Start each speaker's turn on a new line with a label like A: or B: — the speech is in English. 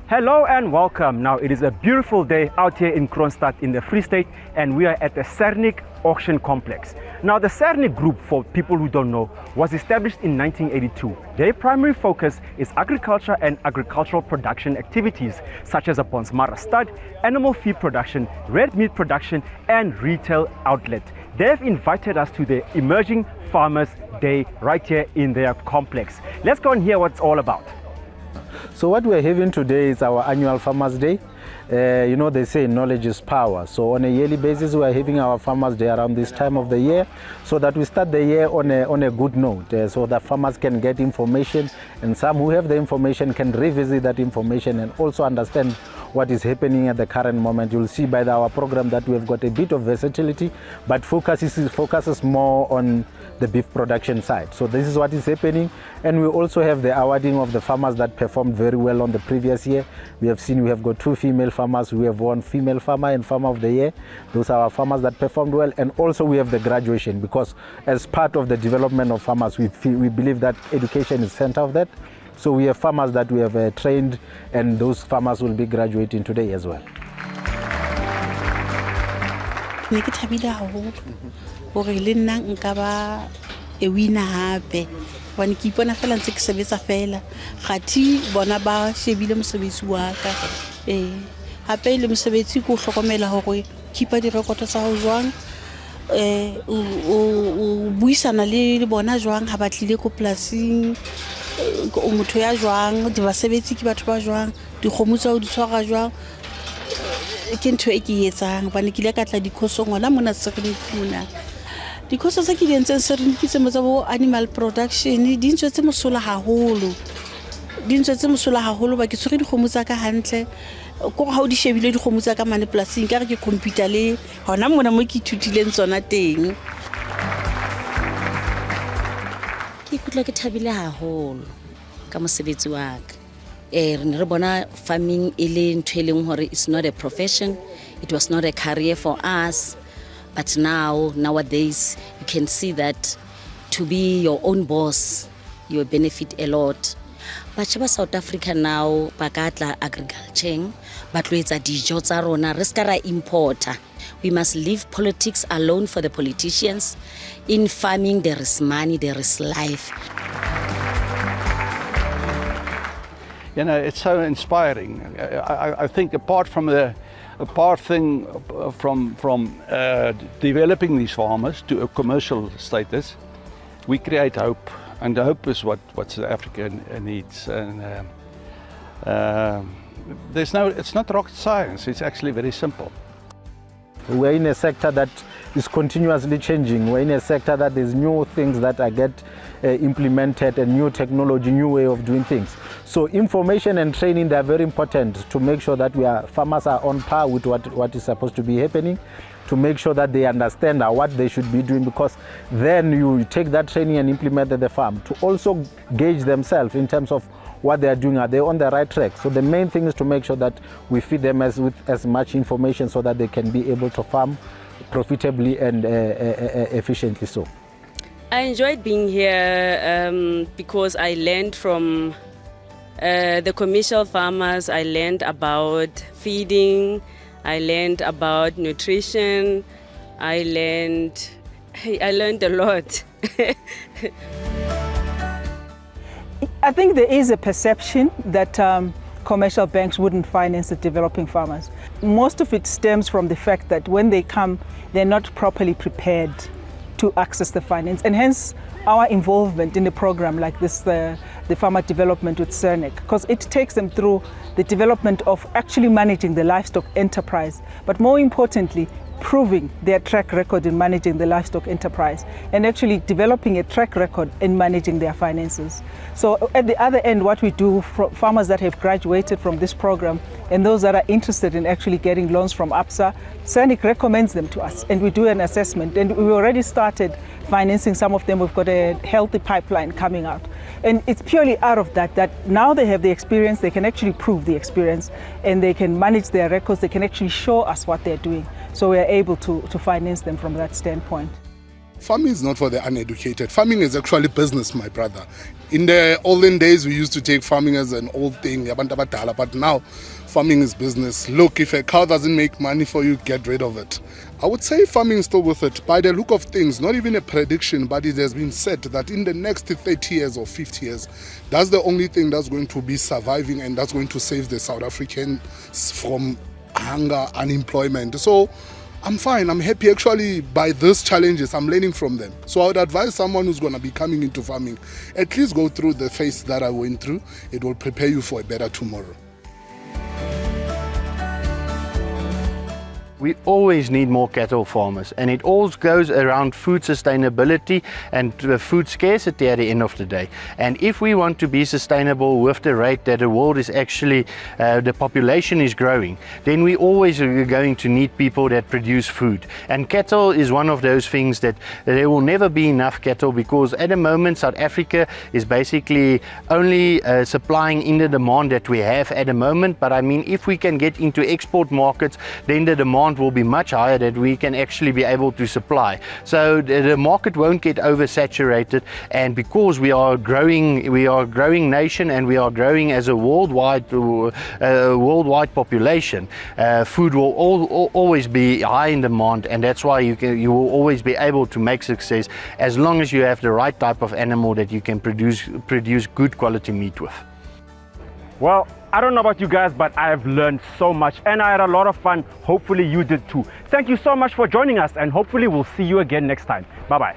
A: Hello and welcome. Now it is a beautiful day out here in Kroonstad in the Free State, and we are at the Sernick Auction Complex. Now the Sernick Group, for people who don't know, was established in 1982. Their primary focus is agriculture and agricultural production activities such as a Bonsmara stud, animal feed production, red meat production and retail outlet. They've invited us to the Emerging Farmers Day right here in their complex. Let's go and hear what it's all about.
B: So what we're having today is our annual Farmers Day. They say knowledge is power. So on a yearly basis, we are having our Farmers Day around this time of the year, so that we start the year on a good note, so that farmers can get information, and some who have the information can revisit that information and also understand what is happening at the current moment. You'll see by our program that we've got a bit of versatility, but focuses more on the beef production side. So this is what is happening, and we also have the awarding of the farmers that performed very well on the previous year. We have got 2 female farmers. We have 1 female farmer and farmer of the year. Those are our farmers that performed well, and also we have the graduation, because as part of the development of farmers, we believe that education is center of that. So we have farmers that we have trained, and those farmers will be graduating today as well.
C: Gore le nna nka ba e wina hape wane ke ipona fela ntse ke sebetsa fela gathi bona ba shebile mosebetsi wa ka hape le mosebetsi ko hlokomela gore keepa di record tsa ho jwang o buisana le bona jwang ha batlile ko polasing o motho ya jwang di basebetsi ke batho ba jwang di khomutsa o di tshwara jwang ke ntho e ke etsang bane ke le ka tla dikhosong ngwana mona Sernick dikhoso tse ke di entseng Sernick tse mo tsa bo animal production di ntse tse mosola haholo ba ke tshwere dikgomo tsa ka hantle go ga o di shebile dikgomo tsa ka mane polasing ka re ke computer le hona mona mo ke ithutileng tsona teng
D: ke kutla ke thabile haholo ka mosebetsi wa ka re bona farming e le ntho e leng hore it's not a profession, it was not a career for us. But nowadays, you can see that to be your own boss, you benefit a lot. But South Africa now, bakatla agriculture, but we dijo tsa rona re ska ra importer. We must leave politics alone for the politicians. In farming, there is money, there is life.
E: You know, it's so inspiring. I think apart from developing these farmers to a commercial status, we create hope, and the hope is what South Africa needs. And it's not rocket science. It's actually very simple.
B: We're in a sector that is continuously changing. We're in a sector that there's new things that are implemented, and new technology, new way of doing things. So information and training, they are very important to make sure that farmers are on par with what is supposed to be happening, to make sure that they understand what they should be doing, because then you take that training and implement at the farm to also gauge themselves in terms of what they are doing. Are they on the right track? So the main thing is to make sure that we feed them with as much information so that they can be able to farm profitably and efficiently so.
F: I enjoyed being here because I learned from the commercial farmers. I learned about feeding, I learned about nutrition, I learned a lot.
G: I think there is a perception that commercial banks wouldn't finance the developing farmers. Most of it stems from the fact that when they come, they're not properly prepared to access the finance, and hence our involvement in the program like this, the farmer development with Sernick, because it takes them through the development of actually managing the livestock enterprise, but more importantly, proving their track record in managing the livestock enterprise and actually developing a track record in managing their finances. So at the other end, what we do for farmers that have graduated from this program and those that are interested in actually getting loans from ABSA, Sernick recommends them to us, and we do an assessment, and we already started financing some of them. We've got a healthy pipeline coming out, and it's purely out of that now they have the experience, they can actually prove the experience, and they can manage their records, they can actually show us what they're doing. So we are able to finance them from that standpoint.
H: Farming is not for the uneducated. Farming is actually business, my brother. In the olden days, we used to take farming as an old thing, but now farming is business. Look, if a cow doesn't make money for you, get rid of it. I would say farming is still worth it. By the look of things, not even a prediction, but it has been said that in the next 30 years or 50 years, that's the only thing that's going to be surviving and that's going to save the South Africans from hunger, unemployment. So I'm fine. I'm happy actually by these challenges. I'm learning from them. So I would advise someone who's going to be coming into farming, at least go through the phase that I went through. It will prepare you for a better tomorrow.
I: We always need more cattle farmers, and it all goes around food sustainability and food scarcity at the end of the day. And if we want to be sustainable with the rate that the world is actually, the population is growing, then we always are going to need people that produce food. And cattle is one of those things that there will never be enough cattle, because at the moment South Africa is basically only supplying in the demand that we have at the moment. But I mean, if we can get into export markets, then the demand will be much higher that we can actually be able to supply. So the market won't get oversaturated, and because we are a growing nation and we are growing as a worldwide population, food will always be high in demand, and that's why you will always be able to make success as long as you have the right type of animal that you can produce good quality meat with.
A: Well, I don't know about you guys, but I have learned so much and I had a lot of fun. Hopefully you did too. Thank you so much for joining us, and hopefully we'll see you again next time. Bye-bye.